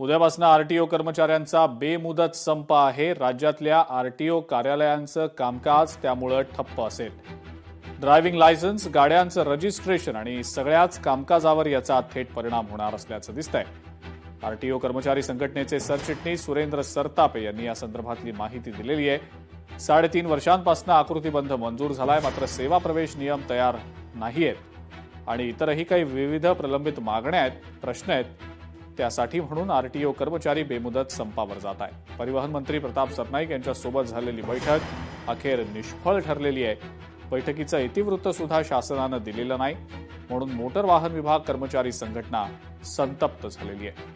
उद्यापासून आरटीओ कर्मचाऱ्यांचा बेमुदत संप आहे। राज्यातल्या आरटीओ कार्यालयांचं कामकाज त्यामुळे ठप्प असेल। ड्रायव्हिंग लायसन्स, गाड्यांचं रजिस्ट्रेशन आणि सगळ्याच कामकाजावर याचा थेट परिणाम होणार असल्याचं दिसतंय। आरटीओ कर्मचारी संघटनेचे सरचिटणीस सुरेंद्र सरतापे यांनी या संदर्भातली माहिती दिलेली आहे। 3.5 वर्षांपासून आकृतीबंध मंजूर झालाय, मात्र सेवा प्रवेश नियम तयार नाहीयेत आणि इतरही काही विविध प्रलंबित मागण्या आहेत, प्रश्न आहेत। त्यासाठी म्हणून आरटीओ कर्मचारी बेमुदत संपावर जात आहे। परिवहन मंत्री प्रताप सरनाईक यांच्यासोबत झालेली बैठक अखेर निष्फळ ठरलेली आहे। बैठकीचं इतिवृत्त सुद्धा शासनानं दिलेलं नाही, म्हणून मोटर वाहन विभाग कर्मचारी संघटना संतप्त झालेली आहे।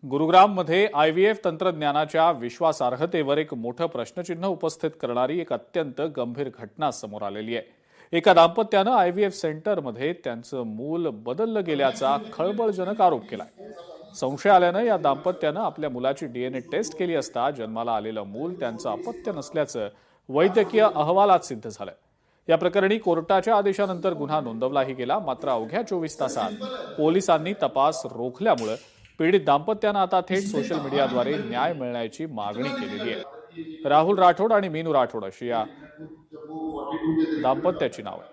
गुरुग्राममध्ये आयव्हीएफ तंत्रज्ञानाच्या विश्वासार्हतेवर एक मोठं प्रश्नचिन्ह उपस्थित करणारी एक अत्यंत गंभीर घटना समोर आलेली आहे। एका दाम्पत्यानं आयव्हीएफ सेंटरमध्ये त्यांचं मूल बदललं गेल्याचा खळबळजनक आरोप केलाय। संशय आल्यानं या दाम्पत्यानं आपल्या मुलाची डीएनए टेस्ट केली असता जन्माला आलेलं मूल त्यांचं अपत्य नसल्याचं वैद्यकीय अहवालात सिद्ध झालं। या प्रकरणी कोर्टाच्या आदेशानंतर गुन्हा नोंदवलाही गेला, मात्र अवघ्या 24 तासात पोलिसांनी तपास रोखल्यामुळे पीडित दाम्पत्यानं आता थेट सोशल मीडियाद्वारे न्याय मिळण्याची मागणी केलेली आहे। राहुल राठोड आणि मीनू राठोड अशी या दाम्पत्याची नाव आहे।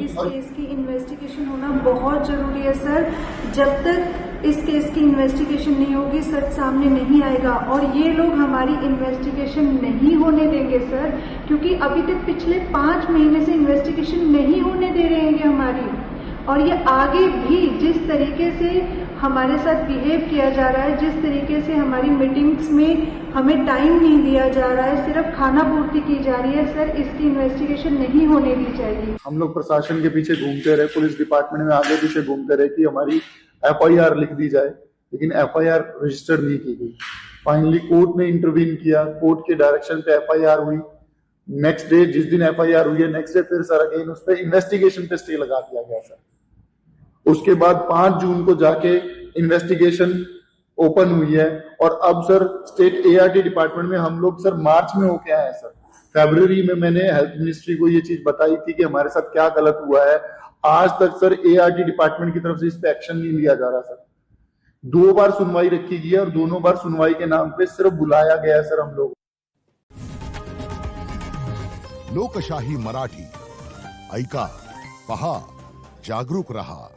इस केस की इन्वेस्टिगेशन होना बहुत जरूरी है सर। जब तक इस केस की इन्वेस्टिगेशन नहीं होगी, सच सामने नहीं आएगा और ये लोग हमारी इन्वेस्टिगेशन नहीं होने देंगे सर, क्योंकि अभी तक पिछले 5 महीने से इन्वेस्टिगेशन नहीं होने दे रहे हैं हमारी। और ये आगे भी जिस तरीके से हमारे साथ बिहेव किया जा रहा है, जिस तरीके से हमारी मीटिंग्स में हमें टाइम नहीं दिया जा रहा है, सिर्फ खाना पूर्ति की जा रही है सर, इसकी इन्वेस्टिगेशन नहीं होने दी जाएगी। हम लोग प्रशासन के पीछे घूमते रहे, पुलिस डिपार्टमेंट में आगे पीछे घूमते रहे कि हमारी एफआईआर लिख दी जाए, लेकिन एफआईआर रजिस्टर नहीं की गई। फाइनली कोर्ट ने इंटरवीन किया, कोर्ट के डायरेक्शन पे एफआईआर हुई। नेक्स्ट डे जिस दिन एफआईआर हुई है, नेक्स्ट डे फिर सर अगेन उस पर इन्वेस्टिगेशन पे स्टे लगा दिया गया सर। उसके बाद 5 जून को जाके इन्वेस्टिगेशन ओपन हुई है और अब सर स्टेट एआरटी डिपार्टमेंट में हम लोग सर मार्च में होके आए हैं सर। फरवरी में मैंने हेल्थ मिनिस्ट्री को ये चीज बताई थी कि हमारे साथ क्या गलत हुआ है। आज तक सर एआरटी डिपार्टमेंट की तरफ से इस पे एक्शन नहीं लिया जा रहा सर। 2 बार सुनवाई रखी गई है और दोनों बार सुनवाई के नाम पे सिर्फ बुलाया गया है सर हम लोग। लोकशाही मराठी ऐका, पहा, जागरूक रहा।